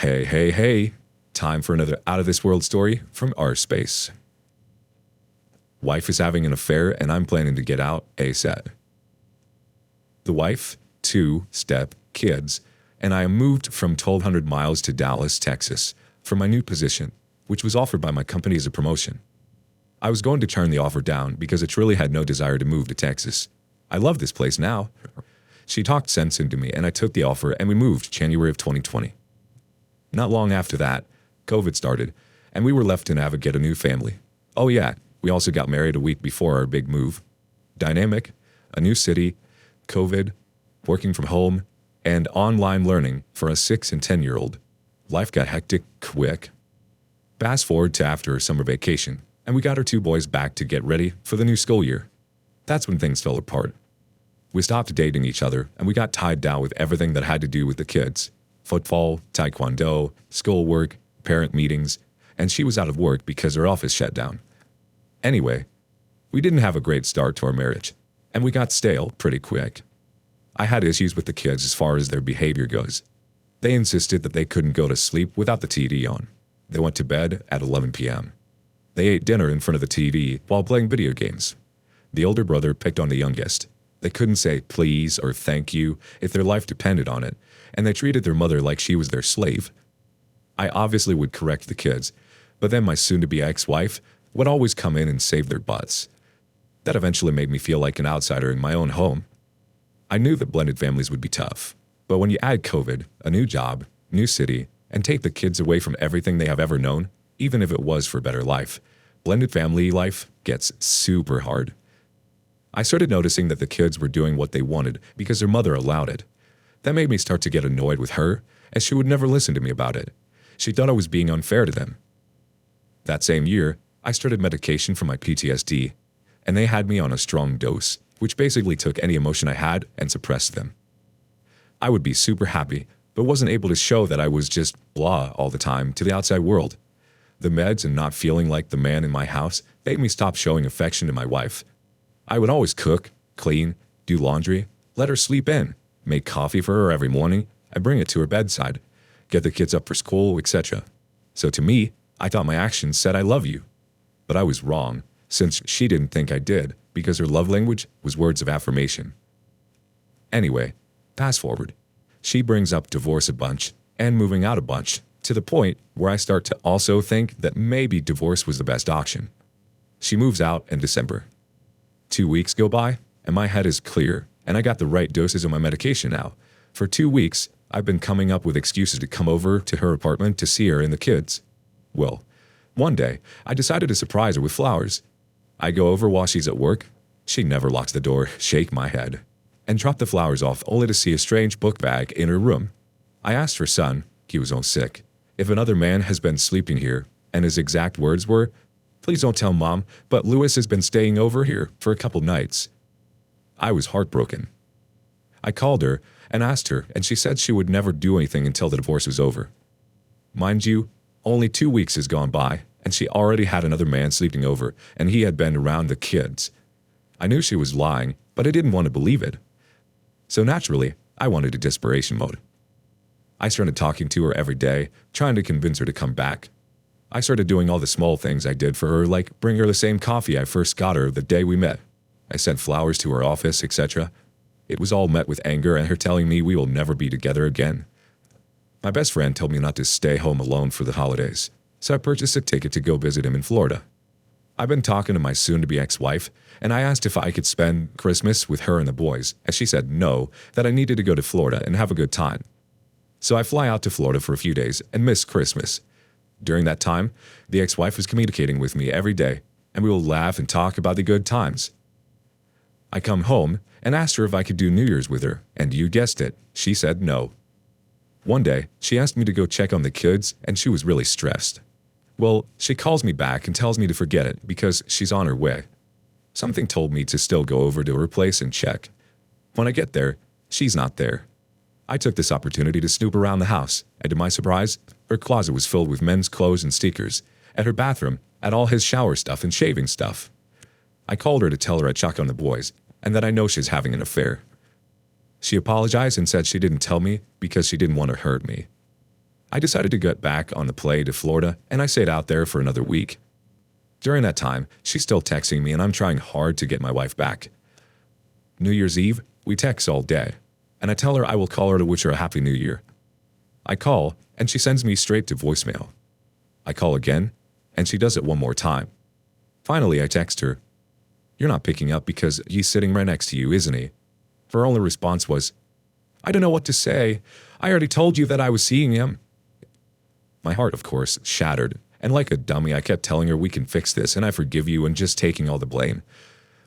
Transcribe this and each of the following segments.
Hey, hey, hey. Time for another out of this world story from our space. Wife is having an affair and I'm planning to get out ASAP. The wife, two step kids, and I moved from 1,200 miles to Dallas, Texas for my new position, which was offered by my company as a promotion. I was going to turn the offer down because I truly had no desire to move to Texas. I love this place now. She talked sense into me and I took the offer and we moved January of 2020. Not long after that, COVID started, and we were left to navigate a new family. Oh yeah, we also got married a week before our big move. Dynamic, a new city, COVID, working from home, and online learning for a 6 and 10-year-old. Life got hectic quick. Fast forward to after summer vacation, and we got our two boys back to get ready for the new school year. That's when things fell apart. We stopped dating each other, and we got tied down with everything that had to do with the kids. Football, taekwondo, schoolwork, parent meetings, and she was out of work because her office shut down. Anyway, we didn't have a great start to our marriage, and we got stale pretty quick. I had issues with the kids as far as their behavior goes. They insisted that they couldn't go to sleep without the TV on. They went to bed at 11 p.m. They ate dinner in front of the TV while playing video games. The older brother picked on the youngest. They couldn't say please or thank you if their life depended on it, and they treated their mother like she was their slave. I obviously would correct the kids, but then my soon-to-be ex-wife would always come in and save their butts. That eventually made me feel like an outsider in my own home. I knew that blended families would be tough, but when you add COVID, a new job, new city, and take the kids away from everything they have ever known, even if it was for better life, blended family life gets super hard. I started noticing that the kids were doing what they wanted because their mother allowed it. That made me start to get annoyed with her, as she would never listen to me about it. She thought I was being unfair to them. That same year, I started medication for my PTSD, and they had me on a strong dose, which basically took any emotion I had and suppressed them. I would be super happy, but wasn't able to show that I was just blah all the time to the outside world. The meds and not feeling like the man in my house made me stop showing affection to my wife. I would always cook, clean, do laundry, let her sleep in, make coffee for her every morning, and bring it to her bedside, get the kids up for school, etc. So to me, I thought my actions said I love you. But I was wrong, since she didn't think I did, because her love language was words of affirmation. Anyway, fast forward. She brings up divorce a bunch, and moving out a bunch, to the point where I start to also think that maybe divorce was the best option. She moves out in December. 2 weeks go by, and my head is clear, and I got the right doses of my medication now. For 2 weeks, I've been coming up with excuses to come over to her apartment to see her and the kids. Well, one day, I decided to surprise her with flowers. I go over while she's at work. She never locks the door, shake my head, and drop the flowers off only to see a strange book bag in her room. I asked her son, he was on sick, if another man has been sleeping here, and his exact words were, "Please don't tell Mom, but Lewis has been staying over here for a couple nights." I was heartbroken. I called her and asked her, and she said she would never do anything until the divorce was over. Mind you, only 2 weeks has gone by, and she already had another man sleeping over, and he had been around the kids. I knew she was lying, but I didn't want to believe it. So naturally, I went into desperation mode. I started talking to her every day, trying to convince her to come back. I started doing all the small things I did for her, like bring her the same coffee I first got her the day we met. I sent flowers to her office, etc. It was all met with anger and her telling me we will never be together again. My best friend told me not to stay home alone for the holidays, so I purchased a ticket to go visit him in Florida. I've been talking to my soon-to-be ex-wife, and I asked if I could spend Christmas with her and the boys, and she said no, that I needed to go to Florida and have a good time. So I fly out to Florida for a few days and miss Christmas. During that time, the ex-wife was communicating with me every day, and we will laugh and talk about the good times. I come home and asked her if I could do New Year's with her, and you guessed it, she said no. One day, she asked me to go check on the kids, and she was really stressed. Well, she calls me back and tells me to forget it because she's on her way. Something told me to still go over to her place and check. When I get there, she's not there. I took this opportunity to snoop around the house, and to my surprise, her closet was filled with men's clothes and sneakers, and her bathroom had all his shower stuff and shaving stuff. I called her to tell her I'd check on the boys, and that I know she's having an affair. She apologized and said she didn't tell me because she didn't want to hurt me. I decided to get back on the plane to Florida, and I stayed out there for another week. During that time, she's still texting me, and I'm trying hard to get my wife back. New Year's Eve, we text all day, and I tell her I will call her to wish her a Happy New Year. I call, and she sends me straight to voicemail. I call again, and she does it one more time. Finally, I text her, "You're not picking up because he's sitting right next to you, isn't he?" Her only response was, "I don't know what to say. I already told you that I was seeing him." My heart, of course, shattered, and like a dummy, I kept telling her we can fix this and I forgive you and just taking all the blame.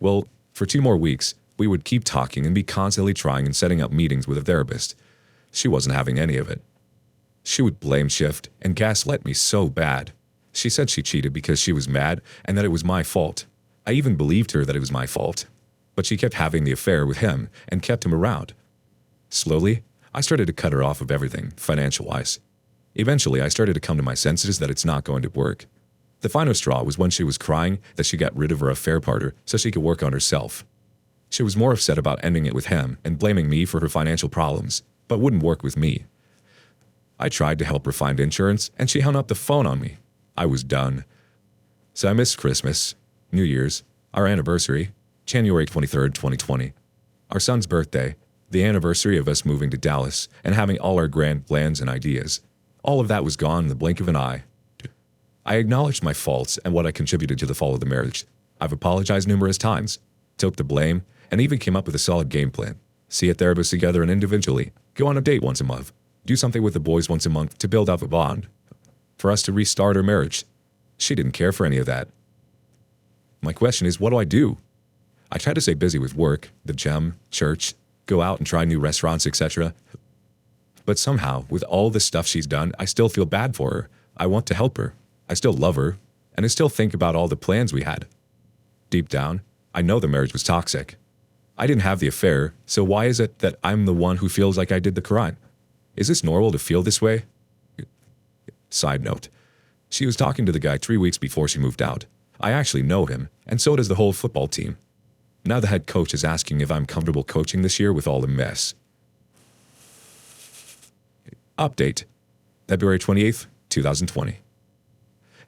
Well, for 2 more weeks, we would keep talking and be constantly trying and setting up meetings with a therapist. She wasn't having any of it. She would blame shift and gaslight me so bad. She said she cheated because she was mad and that it was my fault. I even believed her that it was my fault. But she kept having the affair with him and kept him around. Slowly, I started to cut her off of everything, financial-wise. Eventually, I started to come to my senses that it's not going to work. The final straw was when she was crying that she got rid of her affair partner so she could work on herself. She was more upset about ending it with him and blaming me for her financial problems, but wouldn't work with me. I tried to help her find insurance, and she hung up the phone on me. I was done. So I missed Christmas, New Year's, our anniversary, January 23rd, 2020, our son's birthday, the anniversary of us moving to Dallas and having all our grand plans and ideas. All of that was gone in the blink of an eye. I acknowledged my faults and what I contributed to the fall of the marriage. I've apologized numerous times, took the blame, and even came up with a solid game plan. See a therapist together and individually, go on a date once a month, do something with the boys once a month to build up a bond. For us to restart our marriage. She didn't care for any of that. My question is, what do I do? I try to stay busy with work, the gym, church, go out and try new restaurants, etc. But somehow, with all the stuff she's done, I still feel bad for her. I want to help her. I still love her, and I still think about all the plans we had. Deep down, I know the marriage was toxic. I didn't have the affair, so why is it that I'm the one who feels like I did the crime? Is this normal to feel this way? Side note, she was talking to the guy 3 weeks before she moved out. I actually know him, and so does the whole football team. Now the head coach is asking if I'm comfortable coaching this year with all the mess. Update, February 28th, 2020.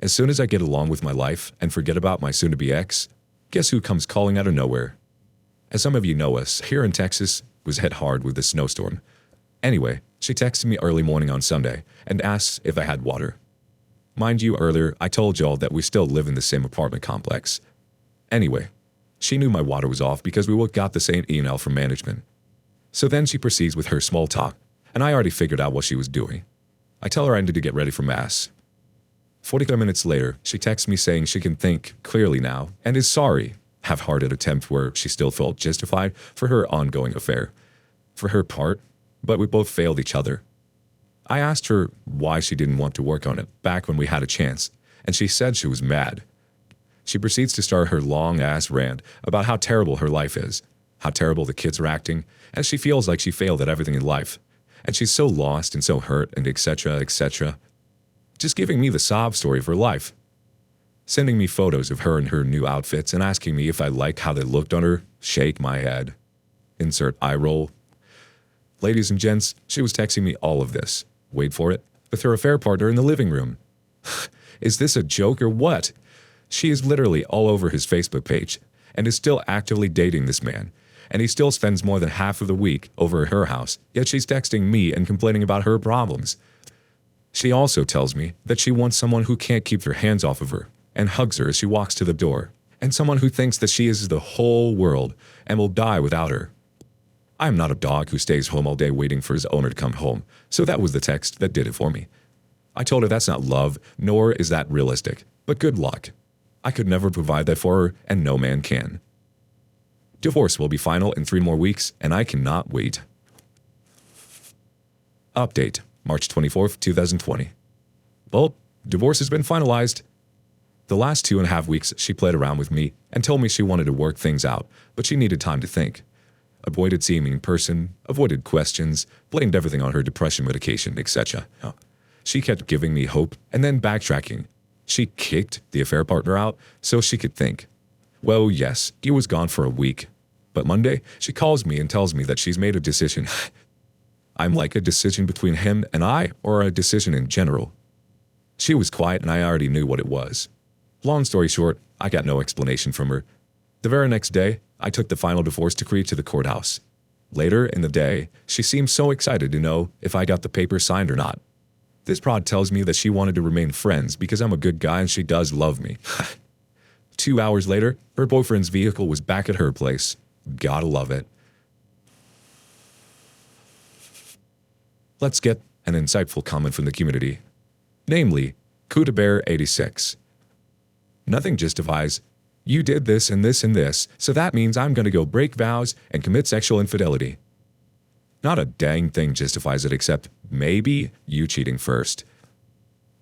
As soon as I get along with my life and forget about my soon-to-be ex, guess who comes calling out of nowhere? As some of you know us, here in Texas was hit hard with the snowstorm. Anyway, she texted me early morning on Sunday and asks if I had water. Mind you, earlier I told y'all that we still live in the same apartment complex. Anyway, she knew my water was off because we got the same email from management. So then she proceeds with her small talk, and I already figured out what she was doing. I tell her I need to get ready for Mass. 45 minutes later, she texts me saying she can think clearly now and is sorry, half-hearted attempt where she still felt justified for her ongoing affair. For her part, but we both failed each other. I asked her why she didn't want to work on it back when we had a chance, and she said she was mad. She proceeds to start her long-ass rant about how terrible her life is, how terrible the kids are acting, and she feels like she failed at everything in life, and she's so lost and so hurt and etc., etc. Just giving me the sob story of her life. Sending me photos of her in her new outfits and asking me if I liked how they looked on her, shake my head. Insert eye roll. Ladies and gents, she was texting me all of this. Wait for it. With her affair partner in the living room. Is this a joke or what? She is literally all over his Facebook page and is still actively dating this man. And he still spends more than half of the week over at her house, yet she's texting me and complaining about her problems. She also tells me that she wants someone who can't keep their hands off of her and hugs her as she walks to the door, and someone who thinks that she is the whole world and will die without her. I am not a dog who stays home all day waiting for his owner to come home, so that was the text that did it for me. I told her that's not love, nor is that realistic, but good luck. I could never provide that for her, and no man can. Divorce will be final in 3 more weeks, and I cannot wait. Update, March 24th, 2020. Well, divorce has been finalized. The last 2.5 weeks, she played around with me and told me she wanted to work things out, but she needed time to think. Avoided seeing me in person, avoided questions, blamed everything on her depression medication, etc. She kept giving me hope and then backtracking. She kicked the affair partner out so she could think. Well, yes, he was gone for a week. But Monday, she calls me and tells me that she's made a decision. I'm like a decision between him and I, or a decision in general. She was quiet and I already knew what it was. Long story short, I got no explanation from her. The very next day, I took the final divorce decree to the courthouse. Later in the day, she seemed so excited to know if I got the paper signed or not. This prod tells me that she wanted to remain friends because I'm a good guy and she does love me. 2 hours later, her boyfriend's vehicle was back at her place. Gotta love it. Let's get an insightful comment from the community. Namely, Kudabear86. Nothing justifies, you did this and this and this, so that means I'm going to go break vows and commit sexual infidelity. Not a dang thing justifies it except maybe you cheating first.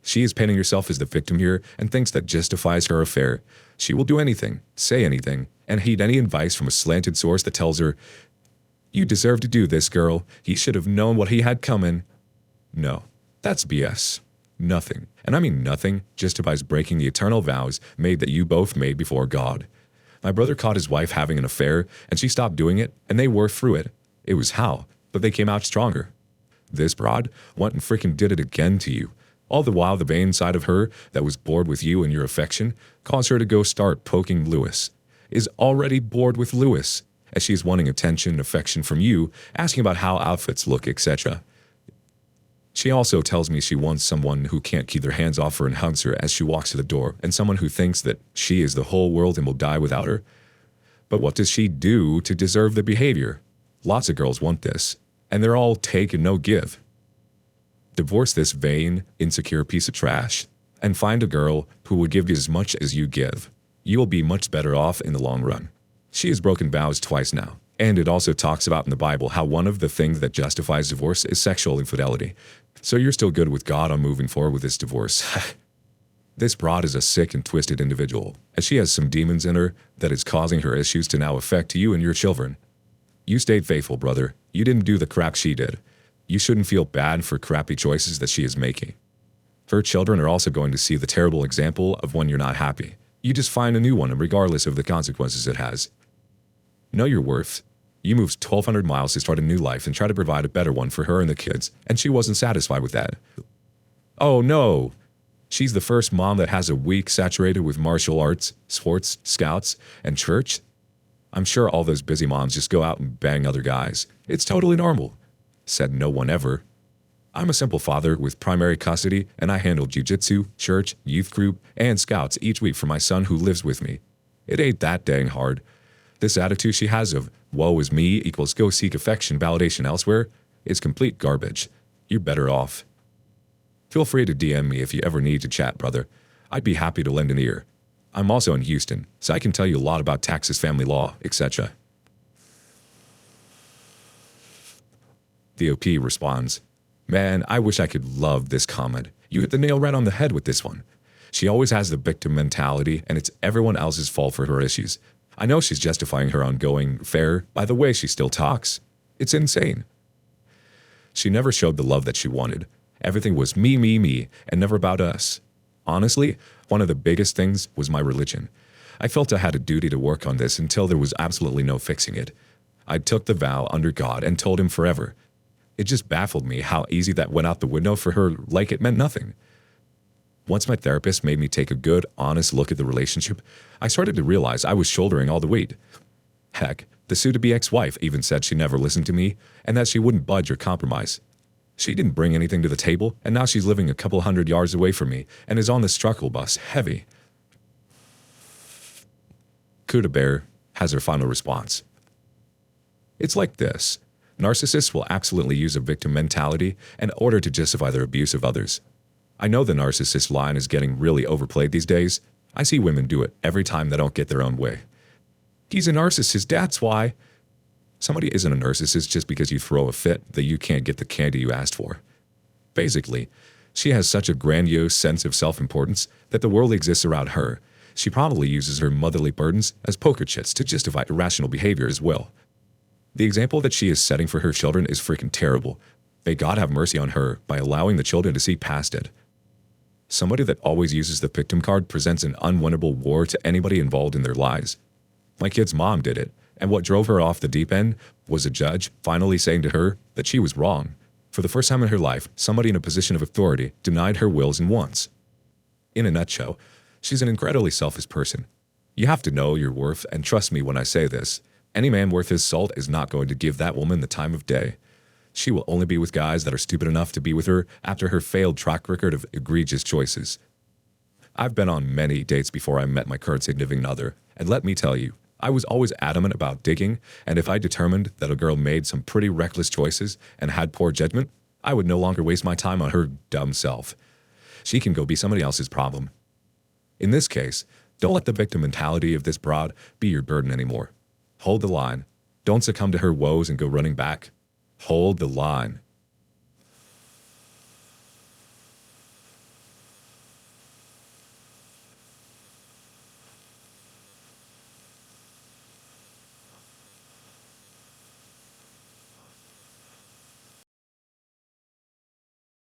She is painting herself as the victim here and thinks that justifies her affair. She will do anything, say anything, and heed any advice from a slanted source that tells her, you deserve to do this, girl. He should have known what he had coming. No, that's BS. Nothing, and I mean nothing, justifies breaking the eternal vows made that you both made before God. My brother caught his wife having an affair, and she stopped doing it, and they worked through it. It was hell, but they came out stronger. This broad went and freaking did it again to you. All the while the vain side of her that was bored with you and your affection caused her to go start poking Lewis. Is already bored with Lewis, as she is wanting attention and affection from you, asking about how outfits look, etc. She also tells me she wants someone who can't keep their hands off her and hugs her as she walks to the door, and someone who thinks that she is the whole world and will die without her. But what does she do to deserve the behavior? Lots of girls want this, and they're all take and no give. Divorce this vain, insecure piece of trash, and find a girl who will give you as much as you give. You will be much better off in the long run. She has broken vows twice now, and it also talks about in the Bible how one of the things that justifies divorce is sexual infidelity. So you're still good with God on moving forward with this divorce. This broad is a sick and twisted individual, as she has some demons in her that is causing her issues to now affect you and your children. You stayed faithful, brother. You didn't do the crap she did. You shouldn't feel bad for crappy choices that she is making. Her children are also going to see the terrible example of when you're not happy. You just find a new one regardless of the consequences it has. Know your worth. You moved 1,200 miles to start a new life and try to provide a better one for her and the kids, and she wasn't satisfied with that. Oh no! She's the first mom that has a week saturated with martial arts, sports, scouts, and church. I'm sure all those busy moms just go out and bang other guys. It's totally normal. Said no one ever. I'm a simple father with primary custody, and I handle jiu-jitsu, church, youth group, and scouts each week for my son who lives with me. It ain't that dang hard. This attitude she has of, woe is me equals go seek affection validation elsewhere, is complete garbage. You're better off. Feel free to DM me if you ever need to chat, brother. I'd be happy to lend an ear. I'm also in Houston, so I can tell you a lot about taxes, family law, etc. The OP responds, man, I wish I could love this comment. You hit the nail right on the head with this one. She always has the victim mentality, and it's everyone else's fault for her issues. I know she's justifying her ongoing affair by the way she still talks. It's insane. She never showed the love that she wanted. Everything was me, and never about us. Honestly, one of the biggest things was my religion. I felt I had a duty to work on this until there was absolutely no fixing it. I took the vow under God and told him forever. It just baffled me how easy that went out the window for her, like it meant nothing. Once my therapist made me take a good, honest look at the relationship, I started to realize I was shouldering all the weight. Heck, the soon-to-be ex-wife even said she never listened to me and that she wouldn't budge or compromise. She didn't bring anything to the table, and now she's living a couple 100 yards away from me and is on the struggle bus, heavy. Kuda Bear has her final response. It's like this. Narcissists will absolutely use a victim mentality in order to justify their abuse of others. I know the narcissist line is getting really overplayed these days. I see women do it every time they don't get their own way. He's a narcissist, that's why. Somebody isn't a narcissist just because you throw a fit that you can't get the candy you asked for. Basically, she has such a grandiose sense of self-importance that the world exists around her. She probably uses her motherly burdens as poker chips to justify irrational behavior as well. The example that she is setting for her children is freaking terrible. May God have mercy on her by allowing the children to see past it. Somebody that always uses the victim card presents an unwinnable war to anybody involved in their lives. My kid's mom did it, and what drove her off the deep end was a judge finally saying to her that she was wrong. For the first time in her life, somebody in a position of authority denied her wills and wants. In a nutshell, she's an incredibly selfish person. You have to know your worth, and trust me when I say this. Any man worth his salt is not going to give that woman the time of day. She will only be with guys that are stupid enough to be with her after her failed track record of egregious choices. I've been on many dates before I met my current significant other, and let me tell you, I was always adamant about digging, and if I determined that a girl made some pretty reckless choices and had poor judgment, I would no longer waste my time on her dumb self. She can go be somebody else's problem. In this case, don't let the victim mentality of this broad be your burden anymore. Hold the line. Don't succumb to her woes and go running back. Hold the line.